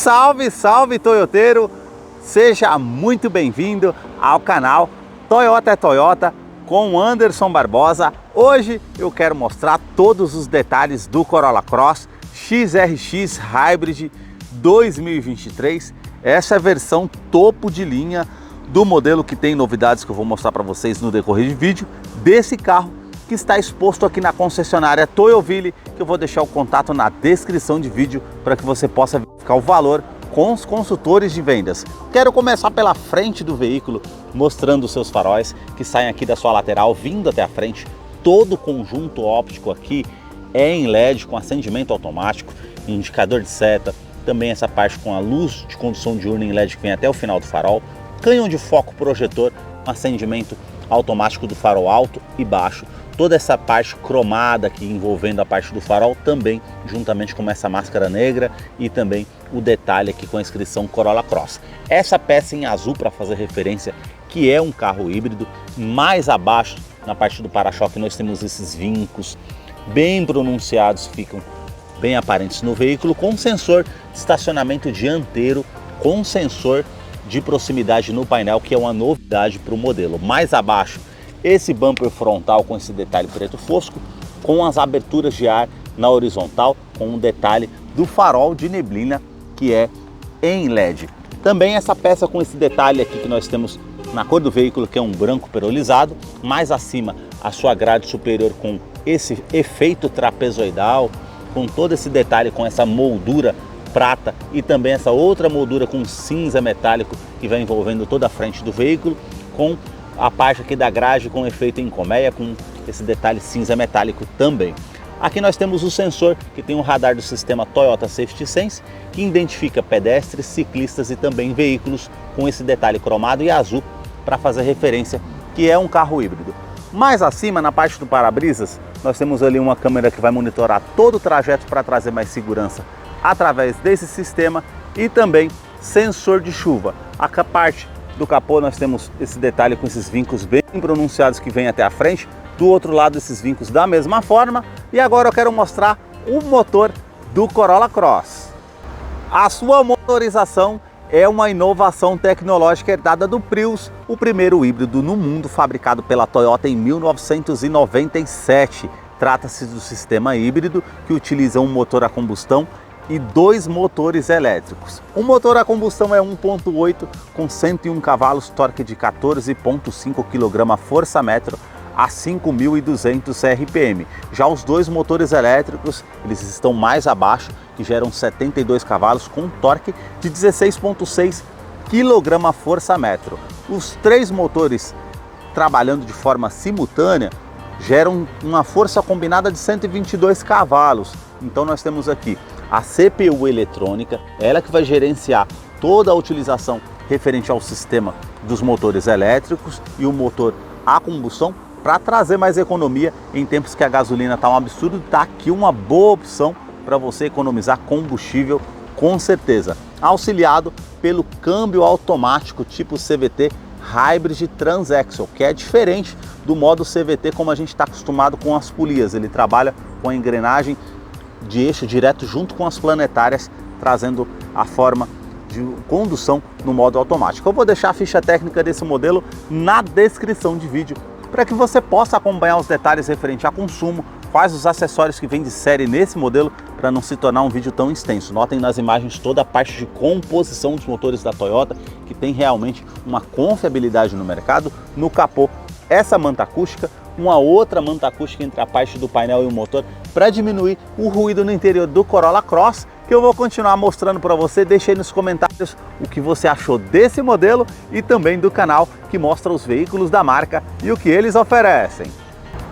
Salve, salve toyoteiro! Seja muito bem-vindo ao canal Toyota é Toyota com Anderson Barbosa. Hoje eu quero mostrar todos os detalhes do Corolla Cross XRX Hybrid 2023. Essa é a versão topo de linha do modelo, que tem novidades que eu vou mostrar para vocês no decorrer de vídeo desse carro, que está exposto aqui na concessionária Toyoville, que eu vou deixar o contato na descrição de vídeo para que você possa verificar o valor com os consultores de vendas. Quero começar pela frente do veículo, mostrando os seus faróis que saem aqui da sua lateral, vindo até a frente. Todo o conjunto óptico aqui é em LED, com acendimento automático, indicador de seta, também essa parte com a luz de condução diurna em LED que vem até o final do farol, canhão de foco projetor, acendimento automático do farol alto e baixo, toda essa parte cromada aqui envolvendo a parte do farol também, juntamente com essa máscara negra e também o detalhe aqui com a inscrição Corolla Cross. Essa peça em azul para fazer referência que é um carro híbrido. Mais abaixo, na parte do para-choque, nós temos esses vincos bem pronunciados, ficam bem aparentes no veículo, com sensor de estacionamento dianteiro, com sensor de proximidade no painel, que é uma novidade para o modelo. Mais abaixo, esse bumper frontal com esse detalhe preto fosco, com as aberturas de ar na horizontal, com um detalhe do farol de neblina que é em LED. Também essa peça com esse detalhe aqui que nós temos na cor do veículo, que é um branco perolizado. Mais acima, a sua grade superior com esse efeito trapezoidal, com todo esse detalhe, com essa moldura prata e também essa outra moldura com cinza metálico que vai envolvendo toda a frente do veículo, com a parte aqui da grade com efeito em colmeia, com esse detalhe cinza metálico também. Aqui nós temos o sensor que tem um radar do sistema Toyota Safety Sense, que identifica pedestres, ciclistas e também veículos, com esse detalhe cromado e azul para fazer referência que é um carro híbrido. Mais acima, na parte do para-brisas, nós temos ali uma câmera que vai monitorar todo o trajeto para trazer mais segurança através desse sistema, e também sensor de chuva. A parte do capô nós temos esse detalhe com esses vincos bem pronunciados que vem até a frente, do outro lado esses vincos da mesma forma. E agora eu quero mostrar o motor do Corolla Cross. A sua motorização é uma inovação tecnológica herdada do Prius, o primeiro híbrido no mundo fabricado pela Toyota em 1997. Trata-se do sistema híbrido que utiliza um motor a combustão e dois motores elétricos. O motor a combustão é 1.8 com 101 cavalos, torque de 14,5 kgfm a 5.200 RPM. Já os dois motores elétricos, eles estão mais abaixo, que geram 72 cavalos com torque de 16,6 kgfm. Os três motores trabalhando de forma simultânea geram uma força combinada de 122 cavalos. Então nós temos aqui a CPU eletrônica, ela que vai gerenciar toda a utilização referente ao sistema dos motores elétricos e o motor a combustão, para trazer mais economia em tempos que a gasolina está um absurdo. Está aqui uma boa opção para você economizar combustível, com certeza. Auxiliado pelo câmbio automático tipo CVT Hybrid Transaxle, que é diferente do modo CVT como a gente está acostumado com as polias. Ele trabalha com a engrenagem de eixo direto junto com as planetárias, trazendo a forma de condução no modo automático. Eu vou deixar a ficha técnica desse modelo na descrição de vídeo, para que você possa acompanhar os detalhes referente a consumo, quais os acessórios que vêm de série nesse modelo, para não se tornar um vídeo tão extenso. Notem nas imagens toda a parte de composição dos motores da Toyota, que tem realmente uma confiabilidade no mercado. No capô, essa manta acústica, uma outra manta acústica entre a parte do painel e o motor, para diminuir o ruído no interior do Corolla Cross, que eu vou continuar mostrando para você. Deixe aí nos comentários o que você achou desse modelo e também do canal que mostra os veículos da marca e o que eles oferecem.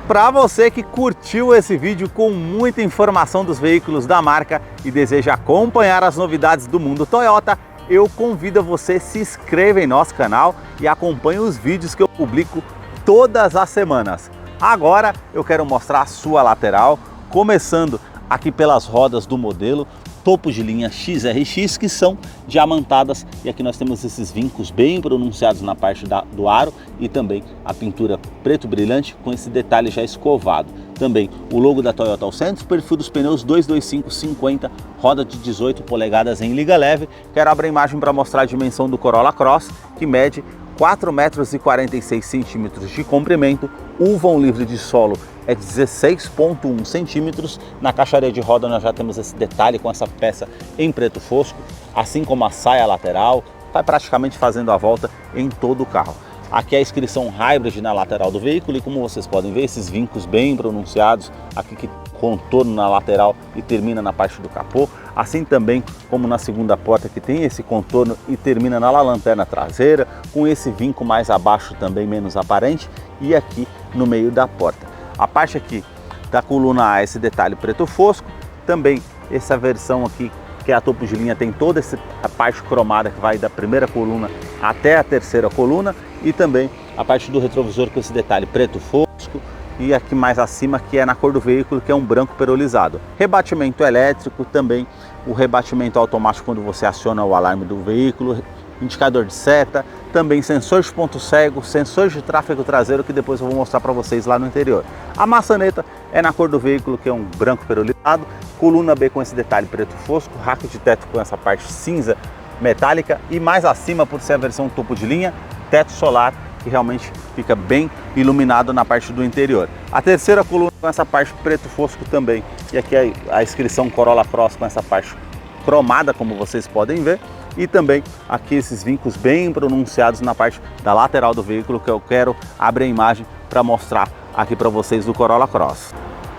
Para você que curtiu esse vídeo com muita informação dos veículos da marca e deseja acompanhar as novidades do mundo Toyota, eu convido você a se inscrever em nosso canal e acompanhe os vídeos que eu publico todas as semanas. Agora eu quero mostrar a sua lateral, começando aqui pelas rodas do modelo. topo de linha XRX, que são diamantadas, e aqui nós temos esses vincos bem pronunciados na parte do aro e também a pintura preto brilhante com esse detalhe já escovado. Também o logo da Toyota ao centro, perfil dos pneus 225/50, roda de 18 polegadas em liga leve. Quero abrir a imagem para mostrar a dimensão do Corolla Cross, que mede 4,46 m de comprimento, o vão livre de solo é 16,1 centímetros. Na caixaria de roda nós já temos esse detalhe com essa peça em preto fosco, assim como a saia lateral, vai praticamente fazendo a volta em todo o carro. Aqui a inscrição Hybrid na lateral do veículo e, como vocês podem ver, esses vincos bem pronunciados, aqui que contorno na lateral e termina na parte do capô, assim também como na segunda porta, que tem esse contorno e termina na lanterna traseira, com esse vinco mais abaixo também menos aparente, e aqui no meio da porta. A parte aqui da coluna A, esse detalhe preto fosco, também essa versão aqui que é a topo de linha, tem toda essa parte cromada que vai da primeira coluna até a terceira coluna, e também a parte do retrovisor com esse detalhe preto fosco, e aqui mais acima que é na cor do veículo, que é um branco perolizado. Rebatimento elétrico, também o rebatimento automático quando você aciona o alarme do veículo, indicador de seta, também sensor de ponto cego, sensor de tráfego traseiro, que depois eu vou mostrar para vocês lá no interior. A maçaneta é na cor do veículo, que é um branco perolizado, coluna B com esse detalhe preto fosco, rack de teto com essa parte cinza metálica, e mais acima, por ser a versão topo de linha, teto solar, que realmente fica bem iluminado na parte do interior. A terceira coluna com essa parte preto fosco também, e aqui a inscrição Corolla Cross com essa parte cromada, como vocês podem ver, e também aqui esses vincos bem pronunciados na parte da lateral do veículo, que eu quero abrir a imagem para mostrar aqui para vocês do Corolla Cross.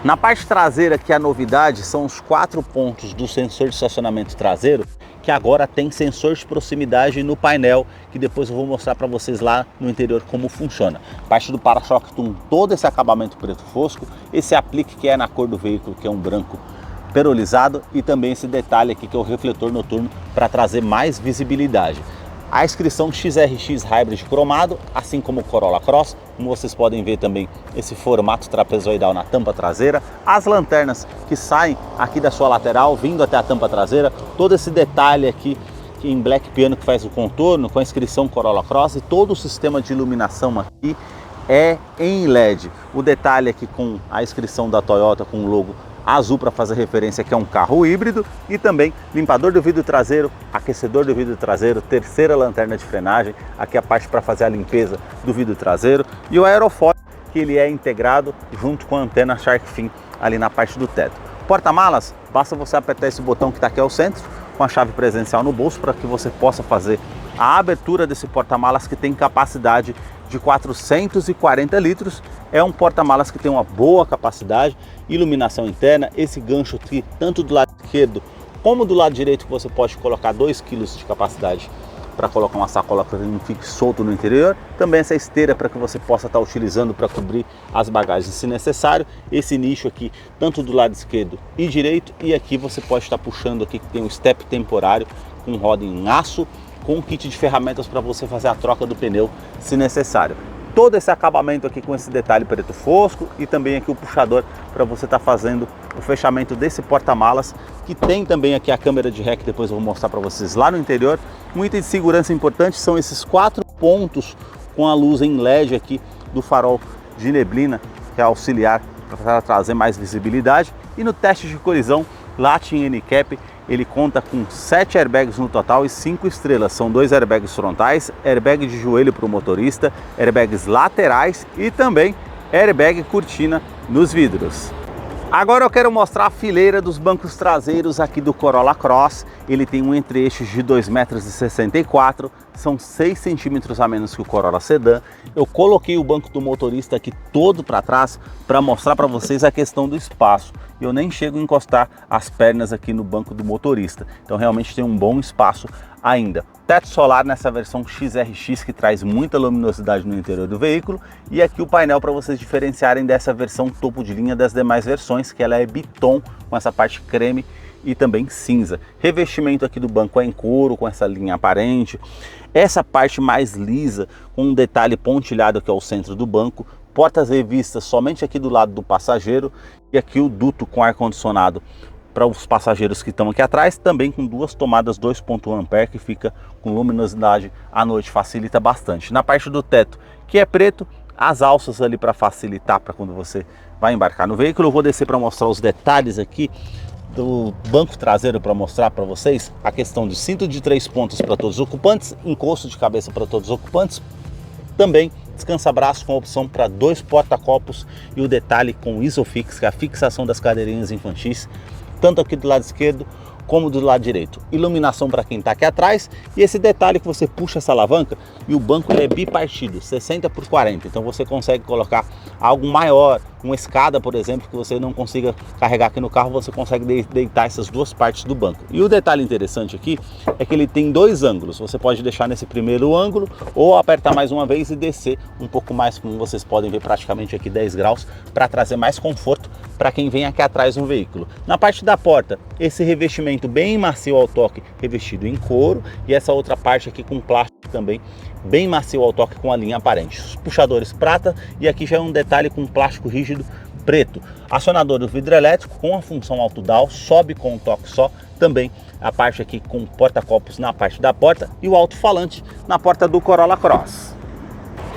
Na parte traseira, que a novidade são os 4 pontos do sensor de estacionamento traseiro, que agora tem sensor de proximidade no painel, que depois eu vou mostrar para vocês lá no interior como funciona. Parte do para-choque com todo esse acabamento preto fosco, esse aplique que é na cor do veículo, que é um branco perolizado, e também esse detalhe aqui que é o refletor noturno para trazer mais visibilidade. A inscrição XRX Hybrid cromado, assim como o Corolla Cross, como vocês podem ver também esse formato trapezoidal na tampa traseira, as lanternas que saem aqui da sua lateral, vindo até a tampa traseira, todo esse detalhe aqui em black piano que faz o contorno, com a inscrição Corolla Cross, e todo o sistema de iluminação aqui é em LED. O detalhe aqui com a inscrição da Toyota com o logo azul para fazer referência que é um carro híbrido, e também limpador do vidro traseiro, aquecedor do vidro traseiro, terceira lanterna de frenagem, aqui a parte para fazer a limpeza do vidro traseiro, e o aerofólio, que ele é integrado junto com a antena Shark Fin ali na parte do teto. Porta-malas, basta você apertar esse botão que está aqui ao centro, com a chave presencial no bolso, para que você possa fazer a abertura desse porta-malas, que tem capacidade de 440 litros, é um porta-malas que tem uma boa capacidade, iluminação interna, esse gancho aqui, tanto do lado esquerdo como do lado direito, que você pode colocar 2 kg de capacidade para colocar uma sacola para que não fique solto no interior, também essa esteira para que você possa estar utilizando para cobrir as bagagens se necessário, esse nicho aqui, tanto do lado esquerdo e direito, e aqui você pode estar puxando aqui, que tem um step temporário com roda em aço, com um kit de ferramentas para você fazer a troca do pneu se necessário. Todo esse acabamento aqui com esse detalhe preto fosco, e também aqui o puxador para você estar fazendo o fechamento desse porta-malas, que tem também aqui a câmera de ré, que depois eu vou mostrar para vocês lá no interior. Um item de segurança importante são esses 4 pontos com a luz em LED aqui do farol de neblina, que é auxiliar para trazer mais visibilidade. E no teste de colisão, Latin NCAP, ele conta com 7 airbags no total e 5 estrelas. São 2 airbags frontais, airbag de joelho para o motorista, airbags laterais e também airbag cortina nos vidros. Agora eu quero mostrar a fileira dos bancos traseiros aqui do Corolla Cross. Ele tem um entre-eixos de 2,64 m, são 6 centímetros a menos que o Corolla Sedan. Eu coloquei o banco do motorista aqui todo para trás para mostrar para vocês a questão do espaço. Eu nem chego a encostar as pernas aqui no banco do motorista, então realmente tem um bom espaço ainda. Teto solar nessa versão XRX, que traz muita luminosidade no interior do veículo, e aqui o painel para vocês diferenciarem dessa versão topo de linha das demais versões, que ela é biton com essa parte creme e também cinza. Revestimento aqui do banco é em couro com essa linha aparente, essa parte mais lisa com um detalhe pontilhado que é o centro do banco, portas revistas somente aqui do lado do passageiro, e aqui o duto com ar-condicionado para os passageiros que estão aqui atrás, também com duas tomadas 2.1 ampere que fica com luminosidade à noite, facilita bastante. Na parte do teto, que é preto, as alças ali para facilitar para quando você vai embarcar no veículo. Eu vou descer para mostrar os detalhes aqui do banco traseiro, para mostrar para vocês a questão de cinto de 3 pontos para todos os ocupantes, encosto de cabeça para todos os ocupantes, também descansa-braço com opção para 2 porta-copos e o detalhe com Isofix, que é a fixação das cadeirinhas infantis, tanto aqui do lado esquerdo como do lado direito. Iluminação para quem está aqui atrás e esse detalhe que você puxa essa alavanca e o banco é bipartido, 60 por 40, então você consegue colocar algo maior, uma escada, por exemplo, que você não consiga carregar aqui no carro, você consegue deitar essas duas partes do banco. E o detalhe interessante aqui é que ele tem 2 ângulos, você pode deixar nesse primeiro ângulo ou apertar mais uma vez e descer um pouco mais, como vocês podem ver, praticamente aqui 10 graus, para trazer mais conforto para quem vem aqui atrás no veículo. Na parte da porta, esse revestimento bem macio ao toque, revestido em couro, e essa outra parte aqui com plástico também bem macio ao toque, com a linha aparente. Os puxadores prata, e aqui já é um detalhe com plástico rígido preto. Acionador do vidro elétrico com a função auto-down, sobe com um toque só. Também a parte aqui com porta-copos na parte da porta e o alto-falante na porta do Corolla Cross.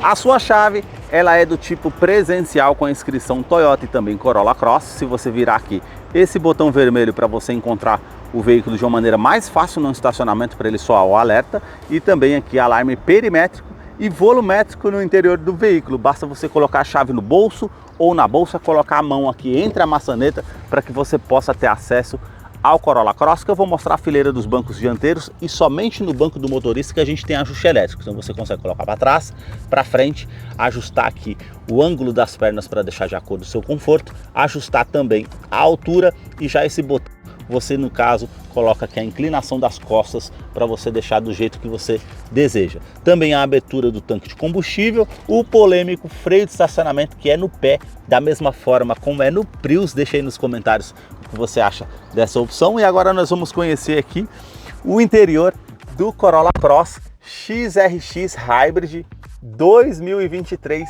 A sua chave, ela é do tipo presencial com a inscrição Toyota e também Corolla Cross. Se você virar aqui esse botão vermelho para você encontrar o veículo de uma maneira mais fácil no estacionamento, para ele soar o alerta, e também aqui alarme perimétrico e volumétrico no interior do veículo. Basta você colocar a chave no bolso ou na bolsa, colocar a mão aqui entre a maçaneta para que você possa ter acesso ao Corolla Cross, que eu vou mostrar a fileira dos bancos dianteiros, e somente no banco do motorista que a gente tem ajuste elétrico. Então você consegue colocar para trás, para frente, ajustar aqui o ângulo das pernas para deixar de acordo com o seu conforto, ajustar também a altura, e já esse botão você, no caso, coloca aqui a inclinação das costas para você deixar do jeito que você deseja. Também a abertura do tanque de combustível, o polêmico freio de estacionamento, que é no pé, da mesma forma como é no Prius. Deixa aí nos comentários o que você acha dessa opção. E agora nós vamos conhecer aqui o interior do Corolla Cross XRX Hybrid 2023,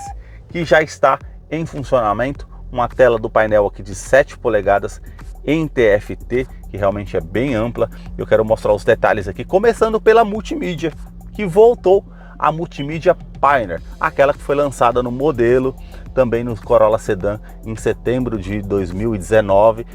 que já está em funcionamento. Uma tela do painel aqui de 7 polegadas em TFT, que realmente é bem ampla. Eu quero mostrar os detalhes aqui, começando pela multimídia, que voltou a multimídia Pioneer, aquela que foi lançada no modelo, também no Corolla Sedan em setembro de 2019.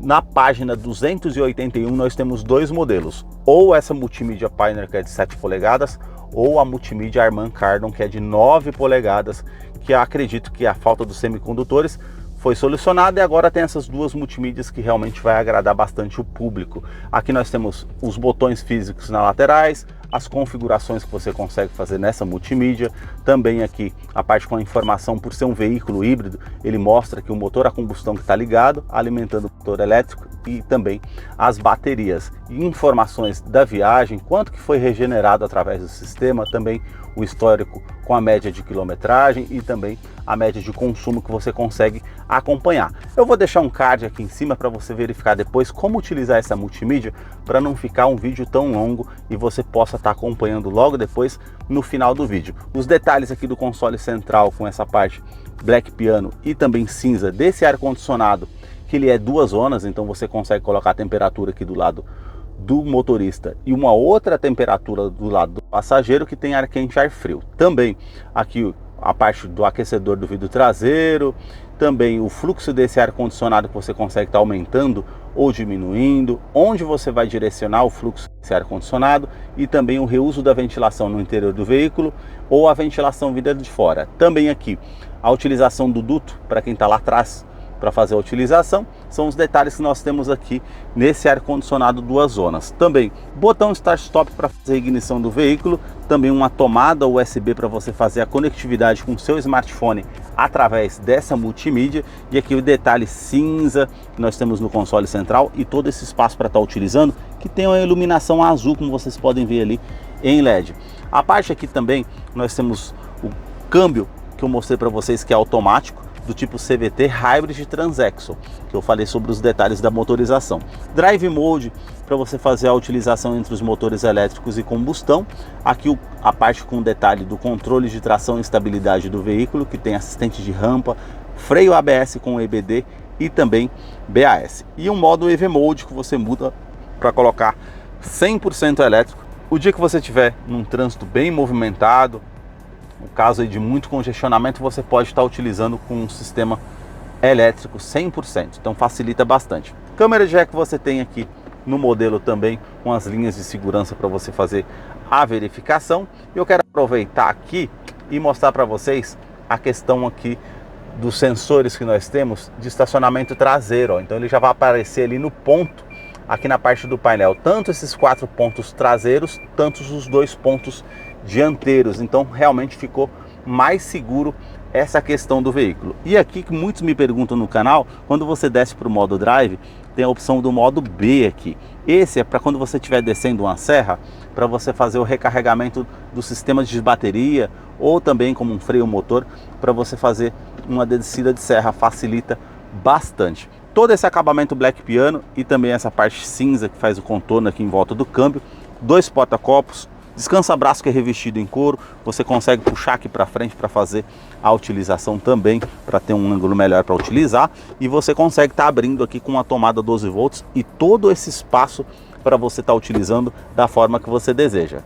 Na página 281 nós temos 2 modelos, ou essa multimídia Pioneer, que é de 7 polegadas, ou a multimídia Harman Kardon, que é de 9 polegadas, que eu acredito que a falta dos semicondutores foi solucionada, e agora tem essas 2 multimídias que realmente vai agradar bastante o público. Aqui nós temos os botões físicos nas laterais, as configurações que você consegue fazer nessa multimídia, também aqui a parte com a informação. Por ser um veículo híbrido, ele mostra que o motor a combustão que está ligado, alimentando o motor elétrico, e também as baterias, e informações da viagem, quanto que foi regenerado através do sistema, também o histórico com a média de quilometragem e também a média de consumo que você consegue acompanhar. Eu vou deixar um card aqui em cima para você verificar depois como utilizar essa multimídia, para não ficar um vídeo tão longo e você possa estar acompanhando logo depois no final do vídeo. Os detalhes aqui do console central com essa parte Black Piano e também cinza desse ar-condicionado, que ele é 2 zonas, então você consegue colocar a temperatura aqui do lado do motorista e uma outra temperatura do lado do passageiro, que tem ar quente e ar frio. Também aqui a parte do aquecedor do vidro traseiro, também o fluxo desse ar condicionado que você consegue estar aumentando ou diminuindo, onde você vai direcionar o fluxo desse ar condicionado, e também o reuso da ventilação no interior do veículo ou a ventilação vinda de fora. Também aqui a utilização do duto para quem está lá atrás para fazer a utilização. São os detalhes que nós temos aqui nesse ar-condicionado 2 zonas. Também botão Start-Stop para fazer a ignição do veículo, também uma tomada USB para você fazer a conectividade com o seu smartphone através dessa multimídia, e aqui o detalhe cinza que nós temos no console central, e todo esse espaço para estar utilizando, que tem uma iluminação azul, como vocês podem ver ali em LED. A parte aqui também nós temos o câmbio que eu mostrei para vocês, que é automático, do tipo CVT Hybrid Transaxle, que eu falei sobre os detalhes da motorização. Drive Mode para você fazer a utilização entre os motores elétricos e combustão. Aqui a parte com detalhe do controle de tração e estabilidade do veículo, que tem assistente de rampa, freio ABS com EBD e também BAS. E um modo EV Mode que você muda para colocar 100% elétrico. O dia que você estiver num trânsito bem movimentado, no caso aí de muito congestionamento, você pode estar utilizando com um sistema elétrico 100%, então facilita bastante. Câmera jack você tem aqui no modelo também, com as linhas de segurança para você fazer a verificação. Eu quero aproveitar aqui e mostrar para vocês a questão aqui dos sensores que nós temos de estacionamento traseiro, ó. Então ele já vai aparecer ali no ponto, aqui na parte do painel, tanto esses 4 pontos traseiros, tanto os 2 pontos dianteiros. Então realmente ficou mais seguro essa questão do veículo. E aqui que muitos me perguntam no canal, quando você desce para o modo drive, tem a opção do modo B aqui. Esse é para quando você estiver descendo uma serra, para você fazer o recarregamento do sistema de bateria, ou também como um freio motor, para você fazer uma descida de serra, facilita bastante. Todo esse acabamento black piano e também essa parte cinza que faz o contorno aqui em volta do câmbio, 2 porta-copos, descansa-braço que é revestido em couro, você consegue puxar aqui para frente para fazer a utilização também, para ter um ângulo melhor para utilizar, e você consegue estar abrindo aqui com uma tomada 12 volts e todo esse espaço para você estar utilizando da forma que você deseja.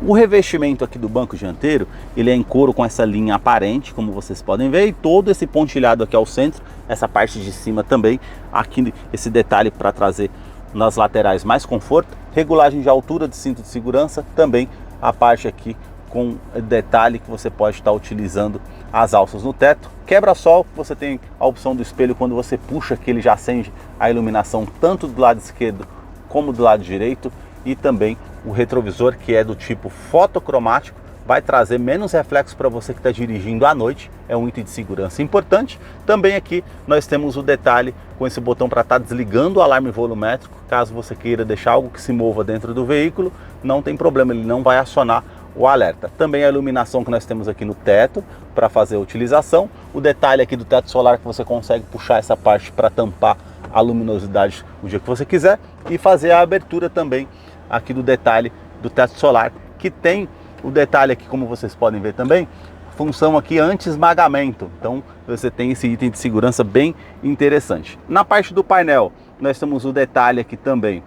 O revestimento aqui do banco dianteiro, ele é em couro com essa linha aparente, como vocês podem ver, e todo esse pontilhado aqui ao centro, essa parte de cima também, aqui esse detalhe para trazer nas laterais mais conforto, regulagem de altura de cinto de segurança, também a parte aqui com detalhe que você pode estar utilizando as alças no teto, quebra-sol, você tem a opção do espelho, quando você puxa que ele já acende a iluminação tanto do lado esquerdo como do lado direito, e também o retrovisor, que é do tipo fotocromático, vai trazer menos reflexo para você que está dirigindo à noite, é um item de segurança importante. Também aqui nós temos o detalhe com esse botão para estar desligando o alarme volumétrico, caso você queira deixar algo que se mova dentro do veículo, não tem problema, ele não vai acionar o alerta. Também a iluminação que nós temos aqui no teto para fazer a utilização, o detalhe aqui do teto solar que você consegue puxar essa parte para tampar a luminosidade o dia que você quiser, e fazer a abertura também aqui do detalhe do teto solar, que tem o detalhe aqui, como vocês podem ver também, função aqui anti-esmagamento. Então você tem esse item de segurança bem interessante. Na parte do painel nós temos o detalhe aqui também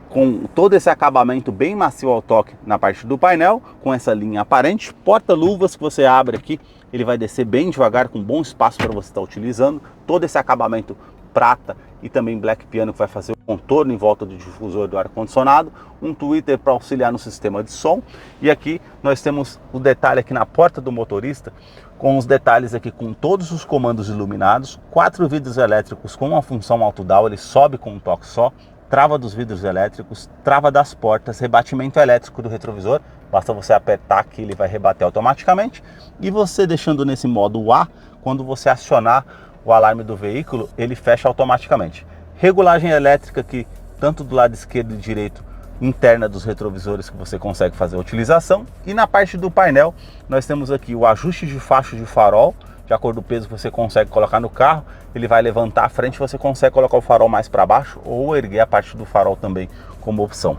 com todo esse acabamento bem macio ao toque na parte do painel, com essa linha aparente. Porta-luvas que você abre aqui, ele vai descer bem devagar, com bom espaço para você estar utilizando. Todo esse acabamento prata e também black piano que vai fazer o contorno em volta do difusor do ar-condicionado, um tweeter para auxiliar no sistema de som, e aqui nós temos o detalhe aqui na porta do motorista, com os detalhes aqui com todos os comandos iluminados, 4 vidros elétricos com a função auto-down, ele sobe com um toque só, trava dos vidros elétricos, trava das portas, rebatimento elétrico do retrovisor, basta você apertar que ele vai rebater automaticamente, e você deixando nesse modo A, quando você acionar o alarme do veículo, ele fecha automaticamente. Regulagem elétrica aqui, tanto do lado esquerdo e direito, interna dos retrovisores, que você consegue fazer a utilização. E na parte do painel, nós temos aqui o ajuste de faixa de farol, de acordo com o peso que você consegue colocar no carro, ele vai levantar a frente, você consegue colocar o farol mais para baixo ou erguer a parte do farol também como opção.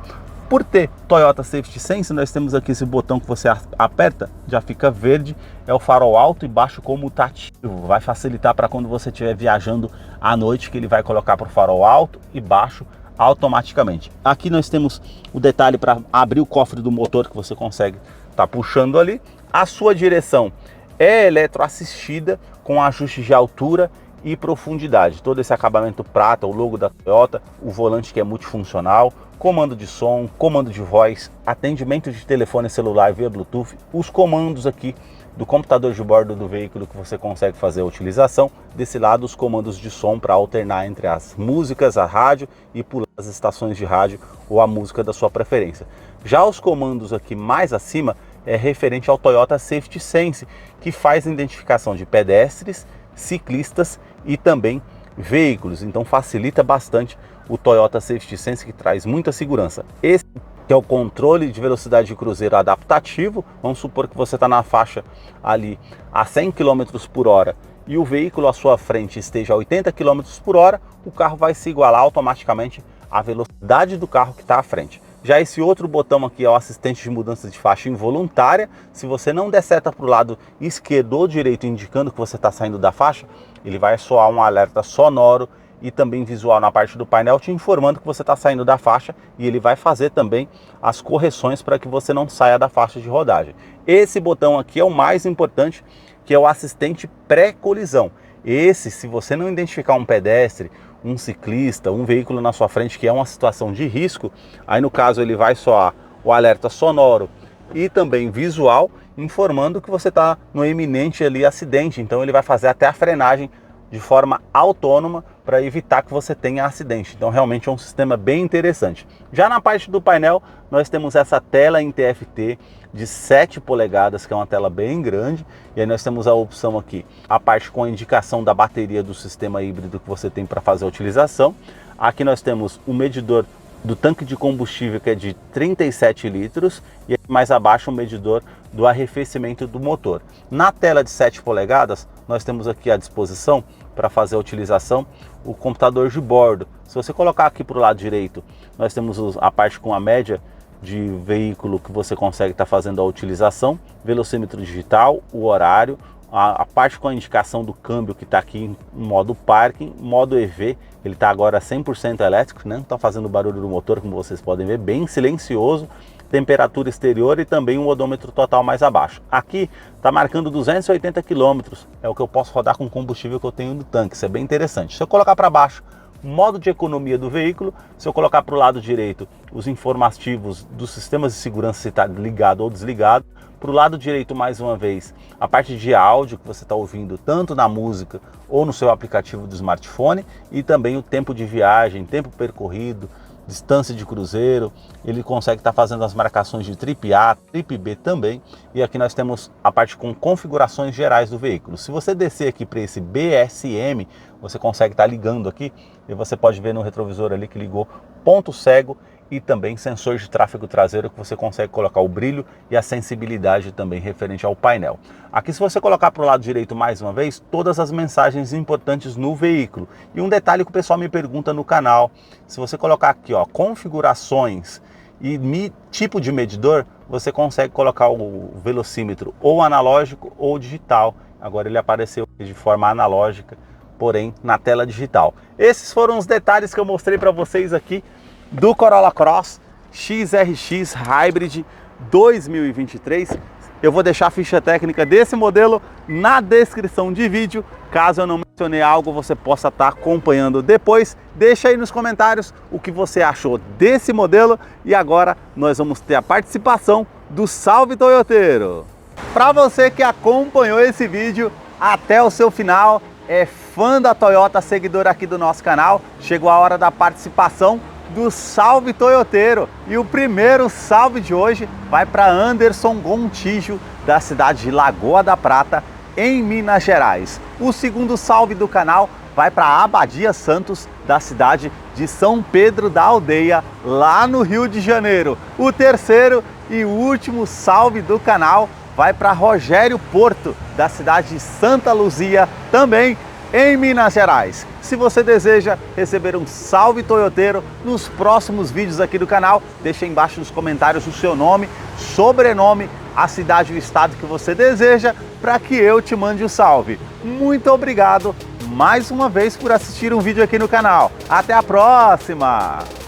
Por ter Toyota Safety Sense, nós temos aqui esse botão que você aperta, já fica verde, é o farol alto e baixo comutativo, vai facilitar para quando você estiver viajando à noite, que ele vai colocar para o farol alto e baixo automaticamente. Aqui nós temos o detalhe para abrir o cofre do motor, que você consegue estar puxando ali. A sua direção é eletroassistida com ajuste de altura e profundidade, todo esse acabamento prata, o logo da Toyota, o volante que é multifuncional, comando de som, comando de voz, atendimento de telefone celular via Bluetooth, os comandos aqui do computador de bordo do veículo que você consegue fazer a utilização. Desse lado, os comandos de som para alternar entre as músicas, a rádio, e pular as estações de rádio ou a música da sua preferência. Já os comandos aqui mais acima é referente ao Toyota Safety Sense, que faz a identificação de pedestres, ciclistas e também veículos. Então facilita bastante o Toyota Safety Sense, que traz muita segurança. Esse que é o controle de velocidade de cruzeiro adaptativo. Vamos supor que você está na faixa ali a 100 km por hora e o veículo à sua frente esteja a 80 km por hora, o carro vai se igualar automaticamente à velocidade do carro que está à frente. Já esse outro botão aqui é o assistente de mudança de faixa involuntária. Se você não der seta para o lado esquerdo ou direito indicando que você está saindo da faixa, ele vai soar um alerta sonoro e também visual na parte do painel te informando que você está saindo da faixa, e ele vai fazer também as correções para que você não saia da faixa de rodagem. Esse botão aqui é o mais importante, que é o assistente pré-colisão. Esse, se você não identificar um pedestre, um ciclista, um veículo na sua frente que é uma situação de risco, aí no caso ele vai soar o alerta sonoro e também visual, informando que você está no iminente ali acidente. Então ele vai fazer até a frenagem de forma autônoma para evitar que você tenha acidente. Então realmente é um sistema bem interessante. Já na parte do painel, nós temos essa tela em TFT de 7 polegadas, que é uma tela bem grande, e aí nós temos a opção aqui, a parte com a indicação da bateria do sistema híbrido que você tem para fazer a utilização. Aqui nós temos o medidor do tanque de combustível, que é de 37 litros, e mais abaixo o medidor do arrefecimento do motor. Na tela de 7 polegadas, nós temos aqui à disposição, para fazer a utilização, o computador de bordo. Se você colocar aqui para o lado direito, nós temos a parte com a média de veículo que você consegue estar fazendo a utilização, velocímetro digital, o horário, a parte com a indicação do câmbio, que está aqui em modo parking, modo EV, ele está agora 100% elétrico, né? Não está fazendo barulho do motor, como vocês podem ver, bem silencioso, temperatura exterior e também um odômetro total mais abaixo. Aqui está marcando 280 km, é o que eu posso rodar com o combustível que eu tenho no tanque, isso é bem interessante. Se eu colocar para baixo, modo de economia do veículo, se eu colocar para o lado direito os informativos dos sistemas de segurança, se está ligado ou desligado, para o lado direito, mais uma vez, a parte de áudio que você está ouvindo tanto na música ou no seu aplicativo do smartphone, e também o tempo de viagem, tempo percorrido, distância de cruzeiro. Ele consegue estar fazendo as marcações de trip A, trip B também. E aqui nós temos a parte com configurações gerais do veículo. Se você descer aqui para esse BSM, você consegue estar ligando aqui, e você pode ver no retrovisor ali que ligou ponto cego e também sensor de tráfego traseiro, que você consegue colocar o brilho e a sensibilidade também referente ao painel. Aqui, se você colocar para o lado direito mais uma vez, todas as mensagens importantes no veículo. E um detalhe que o pessoal me pergunta no canal, se você colocar aqui, ó, configurações e tipo de medidor, você consegue colocar o velocímetro ou analógico ou digital. Agora ele apareceu de forma analógica, porém na tela digital. Esses foram os detalhes que eu mostrei para vocês aqui do Corolla Cross XRX Hybrid 2023. Eu vou deixar a ficha técnica desse modelo na descrição de vídeo. Caso eu não mencionei algo, você possa estar acompanhando depois. Deixa aí nos comentários o que você achou desse modelo. E agora nós vamos ter a participação do Salve Toyoteiro. Para você que acompanhou esse vídeo até o seu final, é fã da Toyota, seguidor aqui do nosso canal, chegou a hora da participação do Salve Toyoteiro. E o primeiro salve de hoje vai para Anderson Gontijo, da cidade de Lagoa da Prata, em Minas Gerais. O segundo salve do canal vai para Abadia Santos, da cidade de São Pedro da Aldeia, lá no Rio de Janeiro. O terceiro e último salve do canal vai para Rogério Porto, da cidade de Santa Luzia, também em Minas Gerais. Se você deseja receber um salve toyoteiro nos próximos vídeos aqui do canal, deixa aí embaixo nos comentários o seu nome, sobrenome, a cidade e o estado que você deseja, para que eu te mande o salve. Muito obrigado mais uma vez por assistir um vídeo aqui no canal. Até a próxima!